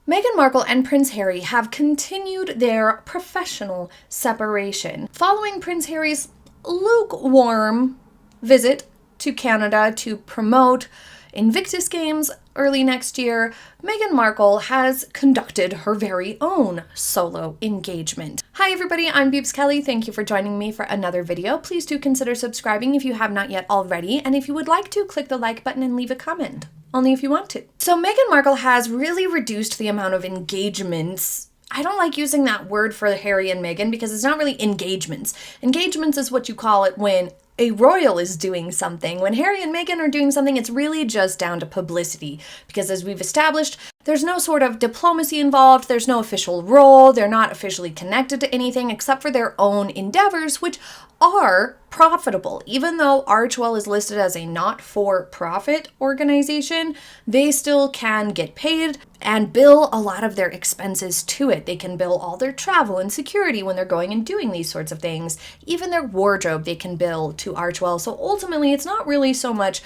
Meghan Markle and Prince Harry have continued their professional separation. Following Prince Harry's lukewarm visit to Canada to promote Invictus Games early next year, Meghan Markle has conducted her very own solo engagement. Hi everybody, I'm Beebs Kelley. Thank you for joining me for another video. Please do consider subscribing if you have not yet already, and if you would like to, click the like button and leave a comment. Only if you want to. So Meghan Markle has really reduced the amount of engagements. I don't like using that word for Harry and Meghan because it's not really engagements. Engagements is what you call it when a royal is doing something. When Harry and Meghan are doing something, it's really just down to publicity. Because as we've established, there's no sort of diplomacy involved, there's no official role, they're not officially connected to anything except for their own endeavors, which are profitable. Even though Archewell is listed as a not-for-profit organization, they still can get paid and bill a lot of their expenses to it. They can bill all their travel and security when they're going and doing these sorts of things. Even their wardrobe they can bill to Archewell. So ultimately, it's not really so much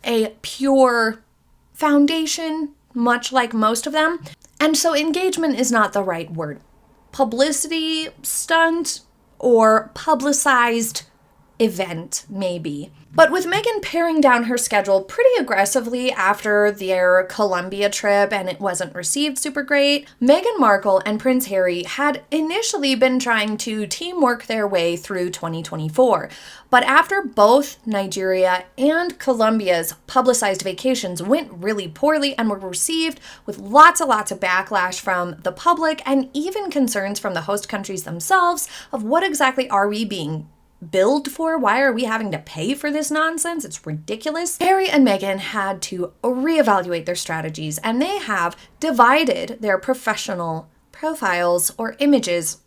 a pure foundation, much like most of them. And so engagement is not the right word. Publicity stunt or publicized event, maybe. But with Meghan paring down her schedule pretty aggressively after their Colombia trip and it wasn't received super great, Meghan Markle and Prince Harry had initially been trying to teamwork their way through 2024. But after both Nigeria and Colombia's publicized vacations went really poorly and were received with lots of backlash from the public and even concerns from the host countries themselves of what exactly are we being billed for? Why are we having to pay for this nonsense? It's ridiculous. Harry and Meghan had to reevaluate their strategies, and they have divided their professional profiles or images,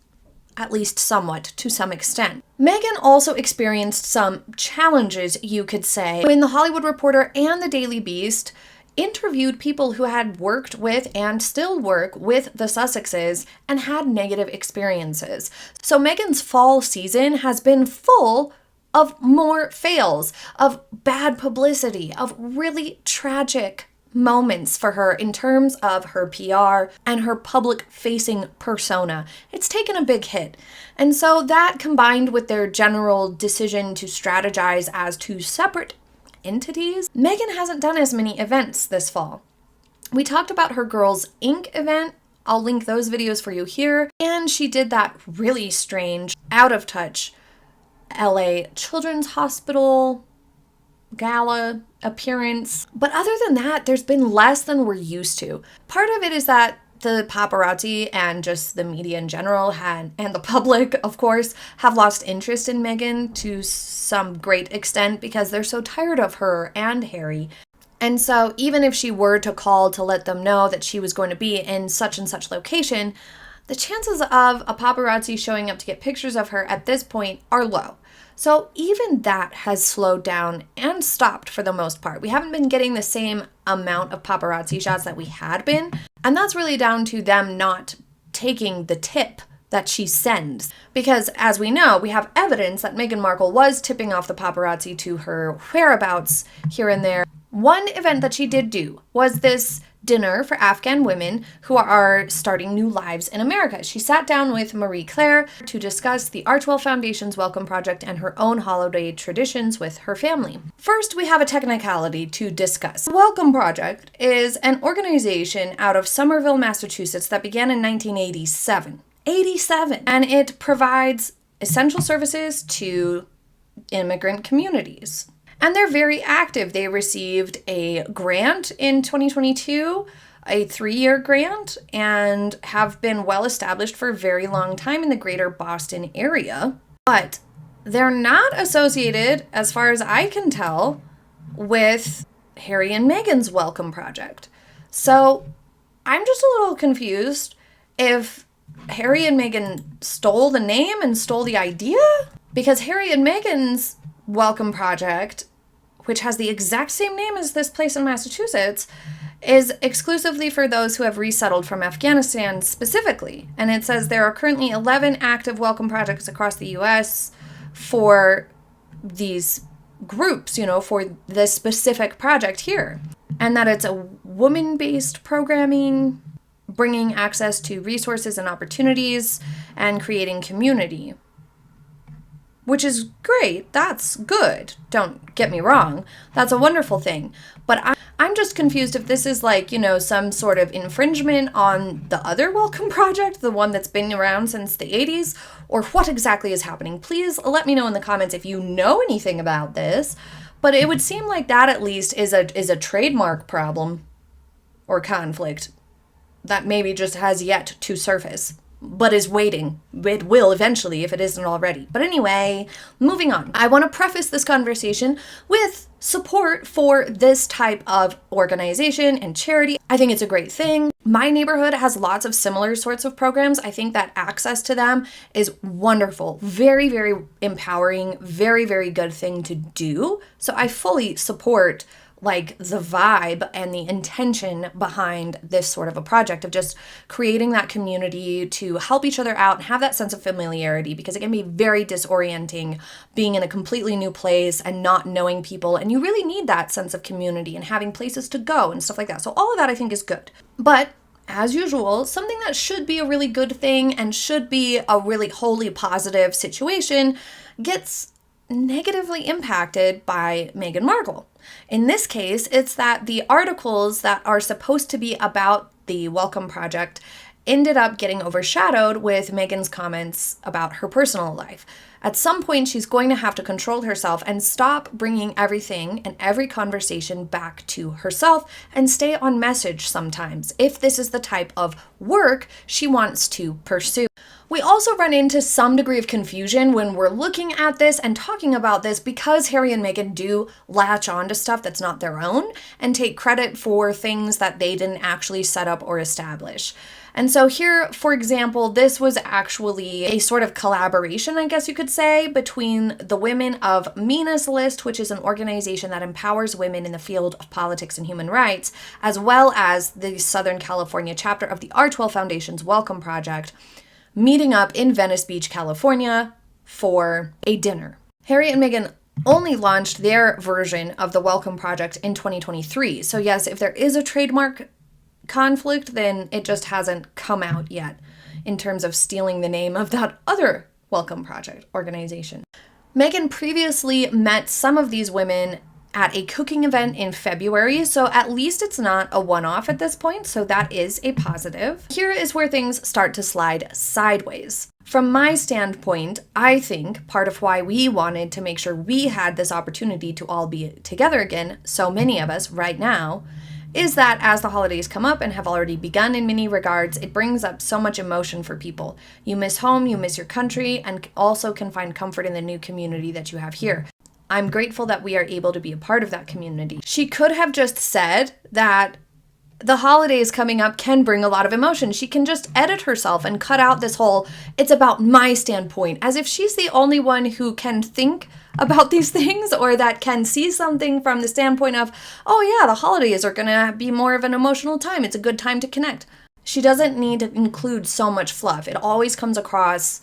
at least somewhat, to some extent. Meghan also experienced some challenges, you could say, when The Hollywood Reporter and The Daily Beast interviewed people who had worked with and still work with the Sussexes and had negative experiences. So Meghan's fall season has been full of more fails, of bad publicity, of really tragic moments for her in terms of her PR and her public-facing persona. It's taken a big hit. And so that combined with their general decision to strategize as two separate entities, Meghan hasn't done as many events this fall. We talked about her Girls Inc. event. I'll link those videos for you here. And she did that really strange, out of touch LA Children's Hospital gala appearance. But other than that, there's been less than we're used to. Part of it is that the paparazzi and just the media in general and the public, of course, have lost interest in Meghan to some great extent because they're so tired of her and Harry. And so even if she were to call to let them know that she was going to be in such and such location, the chances of a paparazzi showing up to get pictures of her at this point are low. So even that has slowed down and stopped for the most part. We haven't been getting the same amount of paparazzi shots that we had been. And that's really down to them not taking the tip that she sends. Because as we know, we have evidence that Meghan Markle was tipping off the paparazzi to her whereabouts here and there. One event that she did do was this dinner for Afghan women who are starting new lives in America. She sat down with Marie Claire to discuss the Archewell Foundation's Welcome Project and her own holiday traditions with her family. First, we have a technicality to discuss. The Welcome Project is an organization out of Somerville, Massachusetts that began in 1987. And it provides essential services to immigrant communities. And they're very active. They received a grant in 2022, a 3-year grant, and have been well established for a very long time in the greater Boston area. But they're not associated, as far as I can tell, with Harry and Meghan's Welcome Project. So I'm just a little confused if Harry and Meghan stole the name and stole the idea, because Harry and Meghan's Welcome Project, which has the exact same name as this place in Massachusetts, is exclusively for those who have resettled from Afghanistan specifically. And it says there are currently 11 active Welcome Projects across the U.S. for these groups, for this specific project here. And that it's a woman-based programming bringing access to resources and opportunities, and creating community. Which is great. That's good. Don't get me wrong. That's a wonderful thing. But I'm just confused if this is like, some sort of infringement on the other Welcome Project, the one that's been around since the 80s, or what exactly is happening. Please let me know in the comments if you know anything about this. But it would seem like that at least is a trademark problem or conflict that maybe just has yet to surface, but is waiting. It will eventually if it isn't already. But anyway, moving on. I want to preface this conversation with support for this type of organization and charity. I think it's a great thing. My neighborhood has lots of similar sorts of programs. I think that access to them is wonderful. Very, very empowering, very, very good thing to do. So I fully support the vibe and the intention behind this sort of a project of just creating that community to help each other out and have that sense of familiarity, because it can be very disorienting being in a completely new place and not knowing people, and you really need that sense of community and having places to go and stuff like that. So all of that I think is good. But as usual, something that should be a really good thing and should be a really wholly positive situation gets negatively impacted by Meghan Markle. In this case, it's that the articles that are supposed to be about the Welcome Project ended up getting overshadowed with Meghan's comments about her personal life. At some point, she's going to have to control herself and stop bringing everything and every conversation back to herself and stay on message sometimes, if this is the type of work she wants to pursue. We also run into some degree of confusion when we're looking at this and talking about this because Harry and Meghan do latch on to stuff that's not their own and take credit for things that they didn't actually set up or establish. And so here, for example, this was actually a sort of collaboration, I guess you could say, between the women of Mina's List, which is an organization that empowers women in the field of politics and human rights, as well as the Southern California chapter of the Archwell Foundation's Welcome Project, meeting up in Venice Beach, California for a dinner. Harry and Meghan only launched their version of the Welcome Project in 2023. So yes, if there is a trademark conflict, then it just hasn't come out yet in terms of stealing the name of that other Welcome Project organization. Meghan previously met some of these women at a cooking event in February, so at least it's not a one-off at this point, so that is a positive. Here is where things start to slide sideways. From my standpoint, I think part of why we wanted to make sure we had this opportunity to all be together again, so many of us right now, is that as the holidays come up and have already begun in many regards, it brings up so much emotion for people. You miss home, you miss your country, and also can find comfort in the new community that you have here. I'm grateful that we are able to be a part of that community. She could have just said that the holidays coming up can bring a lot of emotion. She can just edit herself and cut out this whole, it's about my standpoint, as if she's the only one who can think about these things or that can see something from the standpoint of, oh yeah, the holidays are gonna be more of an emotional time. It's a good time to connect. She doesn't need to include so much fluff. It always comes across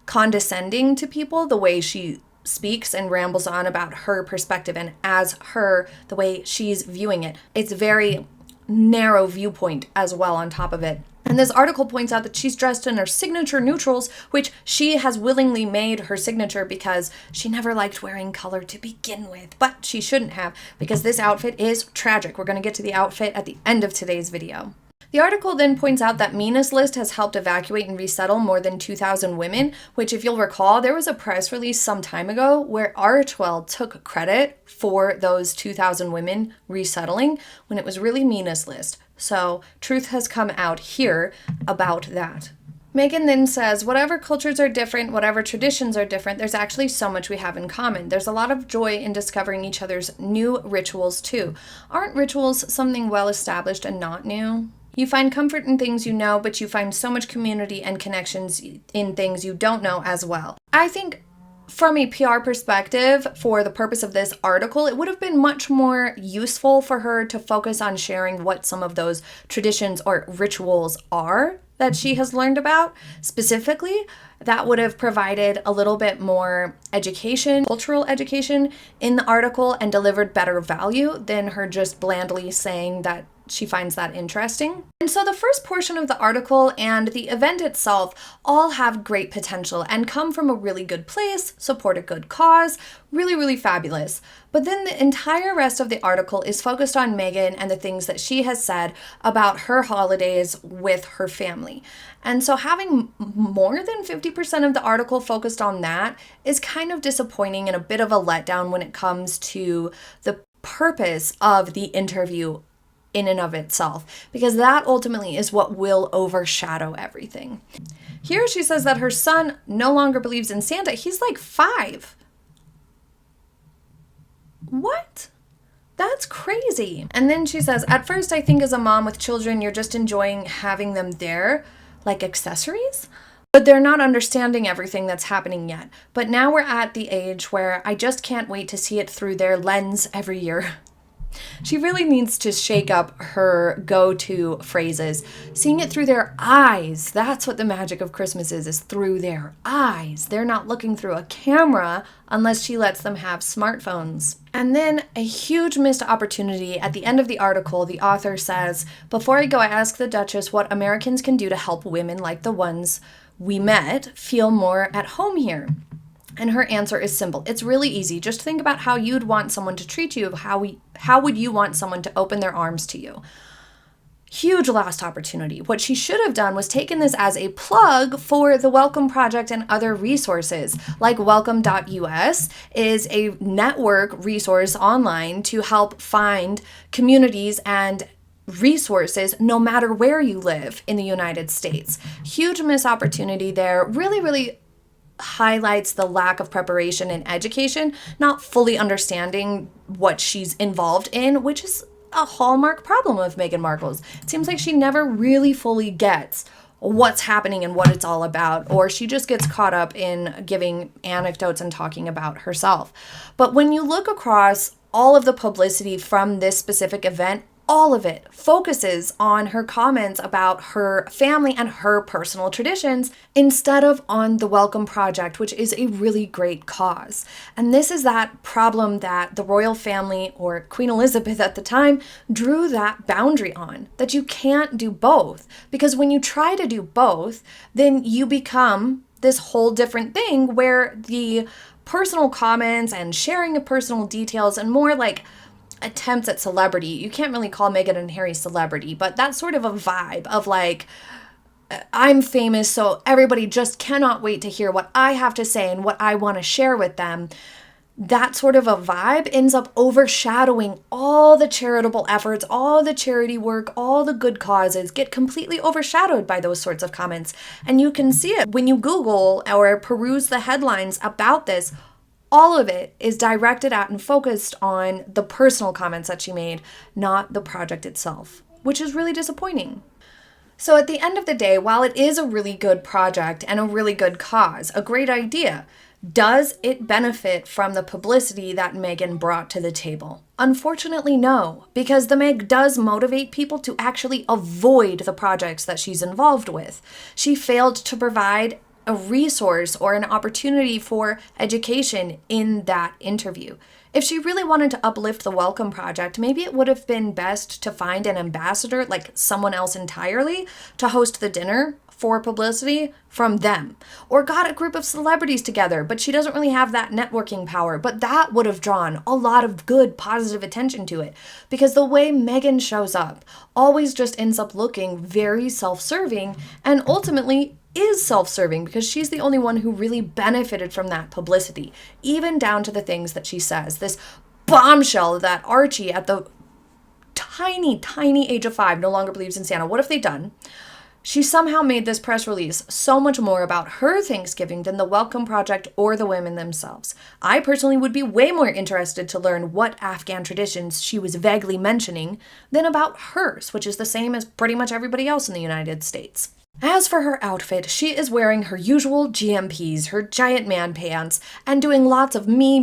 condescending to people, the way she speaks and rambles on about her perspective and as her, the way she's viewing it. It's very narrow viewpoint as well on top of it. And this article points out that she's dressed in her signature neutrals, which she has willingly made her signature because she never liked wearing color to begin with, but she shouldn't have, because this outfit is tragic. We're going to get to the outfit at the end of today's video. The article then points out that Mina's List has helped evacuate and resettle more than 2,000 women, which if you'll recall, there was a press release some time ago where Archwell took credit for those 2,000 women resettling when it was really Mina's List. So truth has come out here about that. Meghan then says, whatever cultures are different, whatever traditions are different, there's actually so much we have in common. There's a lot of joy in discovering each other's new rituals too. Aren't rituals something well established and not new? You find comfort in things you know, but you find so much community and connections in things you don't know as well. I think from a PR perspective, for the purpose of this article, it would have been much more useful for her to focus on sharing what some of those traditions or rituals are that she has learned about. Specifically, that would have provided a little bit more education, cultural education in the article, and delivered better value than her just blandly saying that she finds that interesting. And so the first portion of the article and the event itself all have great potential and come from a really good place, support a good cause, really, really fabulous. But then the entire rest of the article is focused on Meghan and the things that she has said about her holidays with her family. And so having more than 50% of the article focused on that is kind of disappointing and a bit of a letdown when it comes to the purpose of the interview in and of itself, because that ultimately is what will overshadow everything. Here she says that her son no longer believes in Santa. He's like 5. What? That's crazy. And then she says, at first I think as a mom with children, you're just enjoying having them there, like accessories. But they're not understanding everything that's happening yet. But now we're at the age where I just can't wait to see it through their lens every year. She really needs to shake up her go-to phrases. Seeing it through their eyes. That's what the magic of Christmas is through their eyes. They're not looking through a camera unless she lets them have smartphones. And then a huge missed opportunity. At the end of the article, the author says, before I go, I ask the Duchess what Americans can do to help women like the ones we met feel more at home here. And her answer is simple. It's really easy. Just think about how you'd want someone to treat you. How would you want someone to open their arms to you? Huge lost opportunity. What she should have done was taken this as a plug for the Welcome Project and other resources, like welcome.us is a network resource online to help find communities and resources no matter where you live in the United States. Huge missed opportunity there. Really, really highlights the lack of preparation in education, not fully understanding what she's involved in, which is a hallmark problem of Meghan Markle's. It seems like she never really fully gets what's happening and what it's all about, or she just gets caught up in giving anecdotes and talking about herself. But when you look across all of the publicity from this specific event, all of it focuses on her comments about her family and her personal traditions instead of on the Welcome Project, which is a really great cause. And this is that problem that the royal family, or Queen Elizabeth at the time, drew that boundary on, that you can't do both. Because when you try to do both, then you become this whole different thing where the personal comments and sharing of personal details and more like attempts at celebrity. You can't really call Meghan and Harry celebrity, but that's sort of a vibe of like, I'm famous, so everybody just cannot wait to hear what I have to say and what I want to share with them. That sort of a vibe ends up overshadowing all the charitable efforts, all the charity work, all the good causes get completely overshadowed by those sorts of comments. And you can see it when you Google or peruse the headlines about this. All of it is directed at and focused on the personal comments that she made, not the project itself, which is really disappointing. So at the end of the day, while it is a really good project and a really good cause, a great idea, does it benefit from the publicity that Meghan brought to the table? Unfortunately, no, because the Meg does motivate people to actually avoid the projects that she's involved with. She failed to provide a resource or an opportunity for education in that interview. If she really wanted to uplift the Welcome Project, maybe it would have been best to find an ambassador, like someone else entirely, to host the dinner for publicity from them. Or got a group of celebrities together, but she doesn't really have that networking power. But that would have drawn a lot of good, positive attention to it. Because the way Meghan shows up always just ends up looking very self-serving and ultimately is self-serving because she's the only one who really benefited from that publicity, even down to the things that she says. This bombshell that Archie at the tiny, tiny age of 5 no longer believes in Santa. What have they done? She somehow made this press release so much more about her Thanksgiving than the Welcome Project or the women themselves. I personally would be way more interested to learn what Afghan traditions she was vaguely mentioning than about hers, which is the same as pretty much everybody else in the United States. As for her outfit, she is wearing her usual GMPs, her giant man pants, and doing lots of me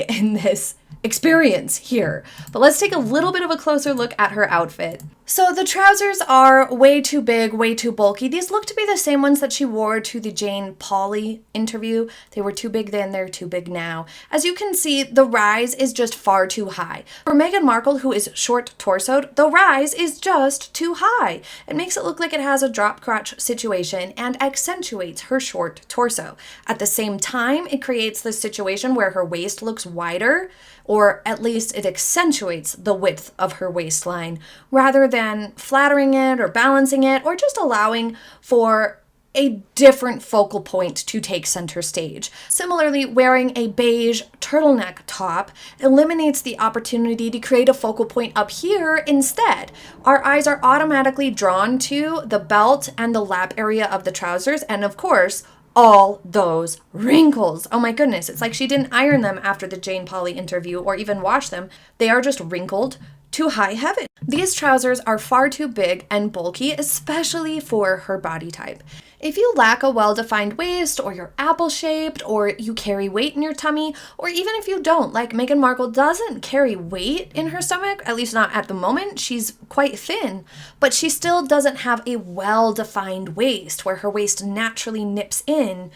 in this experience here. But let's take a little bit of a closer look at her outfit. So the trousers are way too big, way too bulky. These look to be the same ones that she wore to the Jane Pauley interview. They were too big then, they're too big now. As you can see, the rise is just far too high. For Meghan Markle, who is short torsoed, the rise is just too high. It makes it look like it has a drop crotch situation and accentuates her short torso. At the same time, it creates this situation where her waist looks wider, or at least it accentuates the width of her waistline rather than flattering it or balancing it or just allowing for a different focal point to take center stage. Similarly, wearing a beige turtleneck top eliminates the opportunity to create a focal point up here instead. Our eyes are automatically drawn to the belt and the lap area of the trousers, and of course, all those wrinkles. Oh my goodness, it's like she didn't iron them after the Jane Pauley interview or even wash them. They are just wrinkled to high heaven. These trousers are far too big and bulky, especially for her body type. If you lack a well-defined waist, or you're apple-shaped, or you carry weight in your tummy, or even if you don't, like Meghan Markle doesn't carry weight in her stomach, at least not at the moment, she's quite thin, but she still doesn't have a well-defined waist where her waist naturally nips in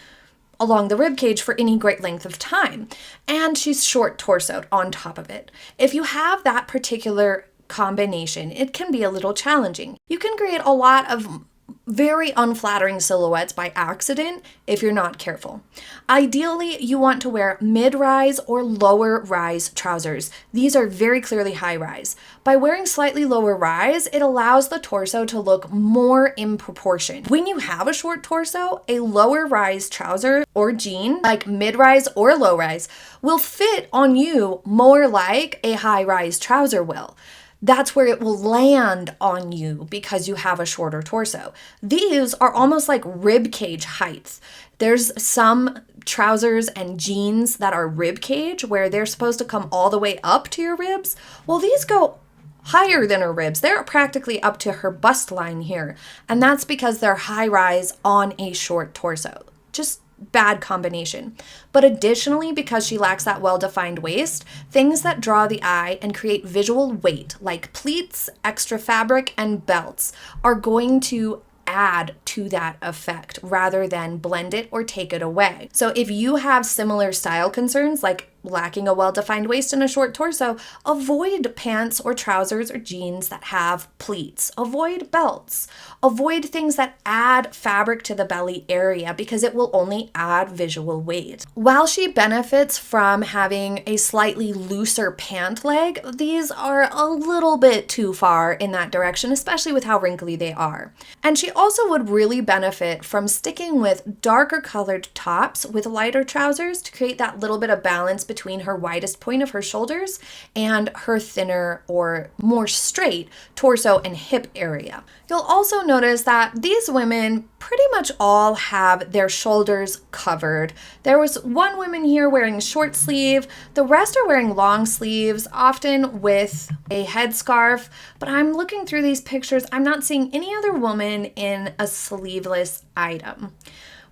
along the rib cage for any great length of time. And she's short torsoed on top of it. If you have that particular combination, it can be a little challenging. You can create a lot of very unflattering silhouettes by accident if you're not careful. Ideally, you want to wear mid-rise or lower rise trousers. These are very clearly high rise. By wearing slightly lower rise, it allows the torso to look more in proportion. When you have a short torso, a lower rise trouser or jean, like mid-rise or low rise, will fit on you more like a high rise trouser will. That's where it will land on you because you have a shorter torso. These are almost like rib cage heights. There's some trousers and jeans that are rib cage where they're supposed to come all the way up to your ribs. Well, these go higher than her ribs. They're practically up to her bust line here. And that's because they're high rise on a short torso. Just bad combination. But additionally, because she lacks that well-defined waist, things that draw the eye and create visual weight, like pleats, extra fabric, and belts, are going to add to that effect rather than blend it or take it away. So if you have similar style concerns, like lacking a well-defined waist and a short torso, avoid pants or trousers or jeans that have pleats. Avoid belts. Avoid things that add fabric to the belly area because it will only add visual weight. While she benefits from having a slightly looser pant leg, these are a little bit too far in that direction, especially with how wrinkly they are. And she also would really benefit from sticking with darker colored tops with lighter trousers to create that little bit of balance between her widest point of her shoulders and her thinner or more straight torso and hip area. You'll also notice that these women pretty much all have their shoulders covered. There was one woman here wearing short sleeve. The rest are wearing long sleeves, often with a headscarf. But I'm looking through these pictures. I'm not seeing any other woman in a sleeveless item.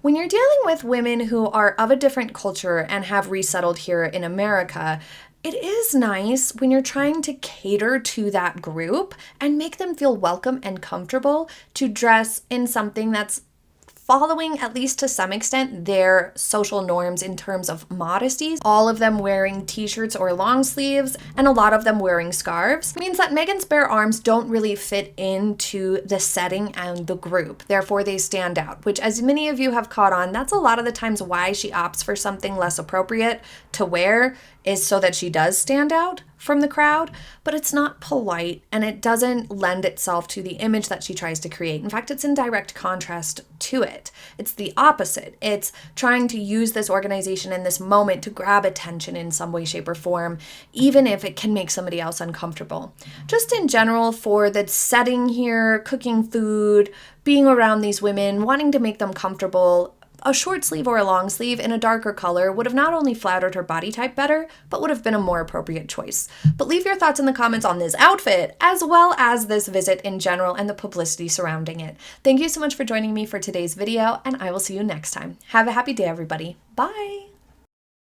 When you're dealing with women who are of a different culture and have resettled here in America, it is nice when you're trying to cater to that group and make them feel welcome and comfortable to dress in something that's following, at least to some extent, their social norms in terms of modesty. All of them wearing t-shirts or long sleeves, and a lot of them wearing scarves, means that Meghan's bare arms don't really fit into the setting and the group. Therefore, they stand out, which, as many of you have caught on, that's a lot of the times why she opts for something less appropriate to wear, is so that she does stand out from the crowd, but it's not polite and it doesn't lend itself to the image that she tries to create. In fact, it's in direct contrast to it. It's the opposite. It's trying to use this organization in this moment to grab attention in some way, shape, or form, even if it can make somebody else uncomfortable. Just in general, for the setting here, cooking food, being around these women, wanting to make them comfortable, a short sleeve or a long sleeve in a darker color would have not only flattered her body type better, but would have been a more appropriate choice. But leave your thoughts in the comments on this outfit, as well as this visit in general and the publicity surrounding it. Thank you so much for joining me for today's video, and I will see you next time. Have a happy day, everybody. Bye!